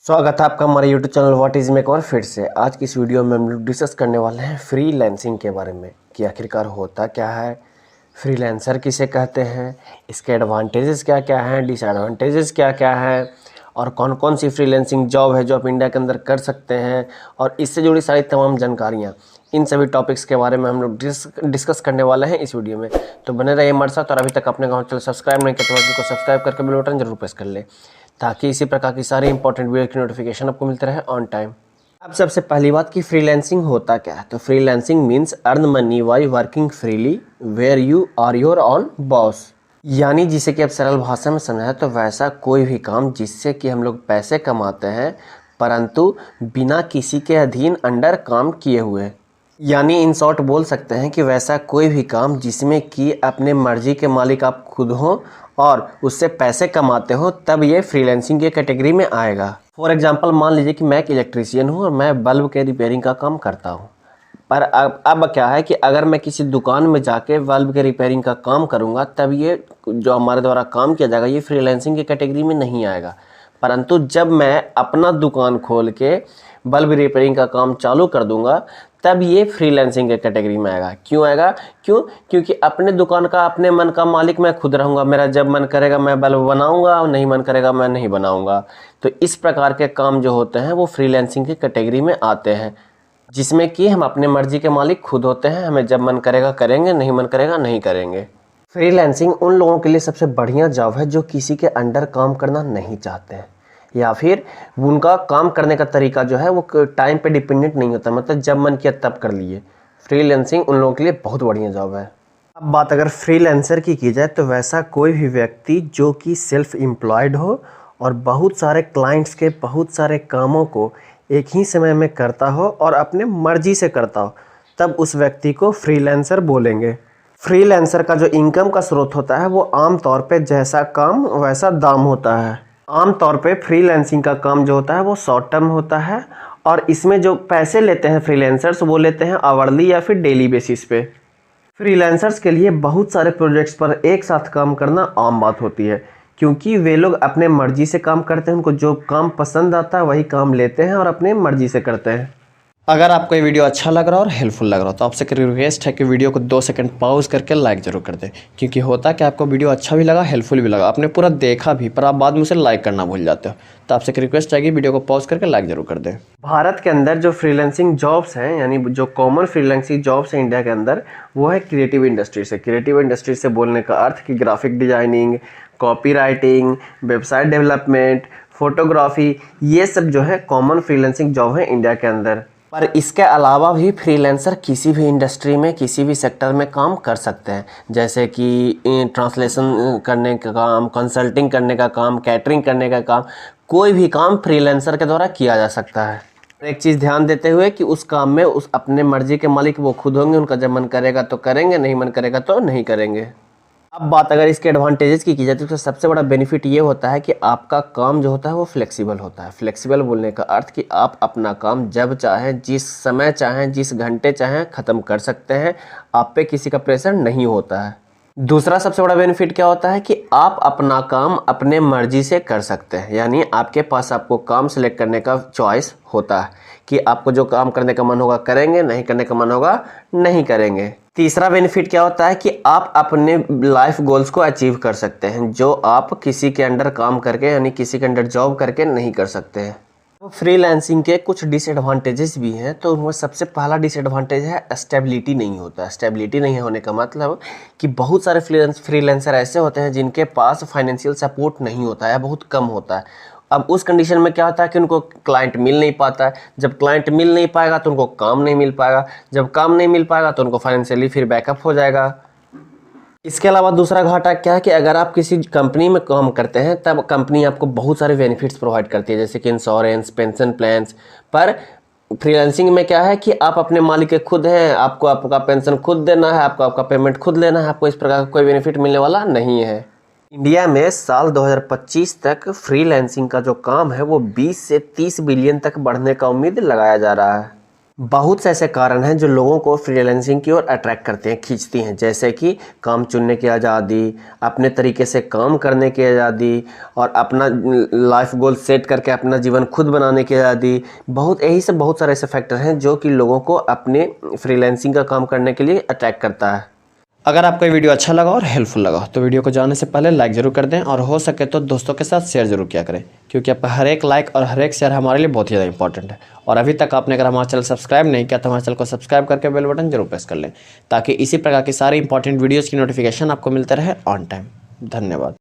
स्वागत है आपका हमारे YouTube channel what is make और फिर से। आज की इस वीडियो में हम लोग डिस्कस करने वाले हैं फ्रीलांसिंग के बारे में कि आखिरकार होता क्या है, फ्रीलांसर किसे कहते हैं, इसके एडवांटेजेस क्या क्या हैं, डिसएडवांटेजेस क्या क्या हैं और कौन कौन सी फ्रीलांसिंग जॉब है जो आप इंडिया के अंदर कर सकते हैं और इससे जुड़ी सारी तमाम जानकारियाँ, इन सभी टॉपिक्स के बारे में हम लोग डिस्कस करने वाले हैं इस वीडियो में। तो बने रहिए हमारे साथ और अभी तक अपने चैनल सब्सक्राइब नहीं किया तो चैनल को सब्सक्राइब करके बेल बटन जरूर प्रेस कर ले ताकि इसी प्रकार की सारी इंपॉर्टेंट वीडियो की नोटिफिकेशन आपको मिलते रहे ऑन टाइम। अब सबसे पहली बात कि फ्रीलांसिंग होता क्या है। तो freelancing means earn money by working freely where you are your own boss, यानी जिसे कि अब सरल भाषा में समझाए तो वैसा कोई भी काम जिससे कि हम लोग पैसे कमाते हैं परंतु बिना किसी के अधीन अंडर काम किए हुए, यानी इन शॉर्ट बोल सकते हैं कि वैसा कोई भी काम जिसमें कि अपने मर्जी के मालिक आप खुद हो और उससे पैसे कमाते हो, तब ये फ्रीलांसिंग की कैटेगरी में आएगा। फॉर एग्जांपल मान लीजिए कि मैं एक इलेक्ट्रीशियन हूँ और मैं बल्ब के रिपेयरिंग का काम करता हूँ, पर अब क्या है कि अगर मैं किसी दुकान में जाके बल्ब के रिपेयरिंग का काम करूँगा तब ये जो हमारे द्वारा काम किया जाएगा ये फ्रीलांसिंग की कैटेगरी में नहीं आएगा। परंतु जब मैं अपना दुकान खोल के बल्ब रिपेयरिंग का काम चालू कर दूंगा तब ये फ्रीलांसिंग के कैटेगरी में आएगा। क्यों आएगा? क्योंकि अपने दुकान का अपने मन का मालिक मैं खुद रहूँगा। मेरा जब मन करेगा मैं बल्ब बनाऊंगा और नहीं मन करेगा मैं नहीं बनाऊंगा। तो इस प्रकार के काम जो होते हैं वो फ्रीलांसिंग की कैटेगरी में आते हैं, जिसमें कि हम अपने मर्जी के मालिक खुद होते हैं। हमें जब मन करेगा करेंगे, नहीं मन करेगा नहीं करेंगे। फ्रीलांसिंग उन लोगों के लिए सबसे बढ़िया जॉब है जो किसी के अंडर काम करना नहीं चाहते हैं या फिर उनका काम करने का तरीका जो है वो टाइम पे डिपेंडेंट नहीं होता, मतलब जब मन किया तब कर लिए। फ्रीलांसिंग उन लोगों के लिए बहुत बढ़िया जॉब है। अब बात अगर फ्रीलांसर की जाए तो वैसा कोई भी व्यक्ति जो कि सेल्फ एम्प्लॉयड हो और बहुत सारे क्लाइंट्स के बहुत सारे कामों को एक ही समय में करता हो और अपने मर्जी से करता हो, तब उस व्यक्ति को फ्रीलांसर बोलेंगे। फ्रीलांसर का जो इनकम का स्रोत होता है वो आमतौर पे जैसा काम वैसा दाम होता है। आमतौर पे फ्रीलांसिंग का काम जो होता है वो शॉर्ट टर्म होता है और इसमें जो पैसे लेते हैं फ्रीलांसर्स वो लेते हैं आवरली या फिर डेली बेसिस पे। फ्रीलांसर्स के लिए बहुत सारे प्रोजेक्ट्स पर एक साथ काम करना आम बात होती है क्योंकि वे लोग अपने मर्जी से काम करते हैं। उनको जो काम पसंद आता है वही काम लेते हैं और अपने मर्जी से करते हैं। अगर आपको ये वीडियो अच्छा लग रहा हो और हेल्पफुल लग रहा हो तो आपसे रिक्वेस्ट है कि वीडियो को 2 सेकंड पॉज करके लाइक जरूर कर दें, क्योंकि होता कि आपको वीडियो अच्छा भी लगा हेल्पफुल भी लगा, आपने पूरा देखा भी पर आप बाद में उसे लाइक करना भूल जाते हो, तो आपसे रिक्वेस्ट है कि वीडियो को पॉज करके लाइक जरूर कर दें। भारत के अंदर जो फ्रीलांसिंग जॉब्स हैं यानी जो कॉमन फ्रीलांसिंग जॉब्स हैं इंडिया के अंदर वो है क्रिएटिव इंडस्ट्री से। क्रिएटिव इंडस्ट्री से बोलने का अर्थ कि graphic designing, copy writing, website development, photography, ये सब जो है कॉमन फ्रीलांसिंग जॉब है इंडिया के अंदर। पर इसके अलावा भी फ्रीलांसर किसी भी इंडस्ट्री में किसी भी सेक्टर में काम कर सकते हैं, जैसे कि ट्रांसलेशन करने का काम, कंसल्टिंग करने का काम, कैटरिंग करने का काम, कोई भी काम फ्रीलांसर के द्वारा किया जा सकता है। एक चीज़ ध्यान देते हुए कि उस काम में उस अपने मर्जी के मालिक वो खुद होंगे, उनका जब मन करेगा तो करेंगे, नहीं मन करेगा तो नहीं करेंगे। अब बात अगर इसके एडवांटेजेस की जाए तो सबसे बड़ा बेनिफिट ये होता है कि आपका काम जो होता है वो फ्लेक्सिबल होता है। फ्लेक्सिबल बोलने का अर्थ कि आप अपना काम जब चाहें, जिस समय चाहें, जिस घंटे चाहें ख़त्म कर सकते हैं। आप पे किसी का प्रेशर नहीं होता है। दूसरा सबसे बड़ा बेनिफिट क्या होता है कि आप अपना काम अपने मर्जी से कर सकते हैं, यानी आपके पास आपको काम सेलेक्ट करने का चॉइस होता है कि आपको जो काम करने का मन होगा करेंगे, नहीं करने का मन होगा नहीं करेंगे। तीसरा बेनिफिट क्या होता है कि आप अपने लाइफ गोल्स को अचीव कर सकते हैं जो आप किसी के अंडर काम करके यानी किसी के अंडर जॉब करके नहीं कर सकते हैं। तो फ्रीलांसिंग के कुछ डिसएडवांटेजेस भी हैं। तो उनमें सबसे पहला डिसएडवांटेज है स्टेबिलिटी नहीं होता। स्टेबिलिटी नहीं होने का मतलब कि बहुत सारे फ्रीलांसर ऐसे होते हैं जिनके पास फाइनेंशियल सपोर्ट नहीं होता है, बहुत कम होता है। अब उस कंडीशन में क्या होता है कि उनको क्लाइंट मिल नहीं पाता है। जब क्लाइंट मिल नहीं पाएगा तो उनको काम नहीं मिल पाएगा। जब काम नहीं मिल पाएगा तो उनको फाइनेंशियली फिर बैकअप हो जाएगा। इसके अलावा दूसरा घाटा क्या है कि अगर आप किसी कंपनी में काम करते हैं तब कंपनी आपको बहुत सारे बेनिफिट्स प्रोवाइड करती है, जैसे कि इंश्योरेंस, पेंशन प्लान्स। पर फ्रीलांसिंग में क्या है कि आप अपने मालिक के खुद हैं, आपको आपका पेंशन खुद देना है, आपको आपका पेमेंट खुद लेना है, आपको इस प्रकार का कोई बेनिफिट मिलने वाला नहीं है। इंडिया में साल 2025 तक फ्रीलांसिंग का जो काम है वो 20 से 30 बिलियन तक बढ़ने का उम्मीद लगाया जा रहा है। बहुत से ऐसे कारण हैं जो लोगों को फ्रीलांसिंग की ओर अट्रैक्ट करते हैं, खींचती हैं, जैसे कि काम चुनने की आज़ादी, अपने तरीके से काम करने की आज़ादी और अपना लाइफ गोल सेट करके अपना जीवन खुद बनाने की आज़ादी। बहुत सारे ऐसे फैक्टर हैं जो कि लोगों को अपने फ्रीलांसिंग का काम करने के लिए अट्रैक्ट करता है। अगर आपको ये वीडियो अच्छा लगा और हेल्पफुल लगा तो वीडियो को जाने से पहले लाइक ज़रूर कर दें और हो सके तो दोस्तों के साथ शेयर ज़रूर किया करें, क्योंकि आपका हर एक लाइक और हर एक शेयर हमारे लिए बहुत ही ज़्यादा इंपॉर्टेंट है। और अभी तक आपने अगर हमारा चैनल सब्सक्राइब नहीं किया तो हमारे चैनल को सब्सक्राइब करके बेल बटन जरूर प्रेस कर लें, ताकि इसी प्रकार की सारी इंपॉर्टेंट वीडियोज़ की नोटिफिकेशन आपको मिलते रहे ऑन टाइम। धन्यवाद।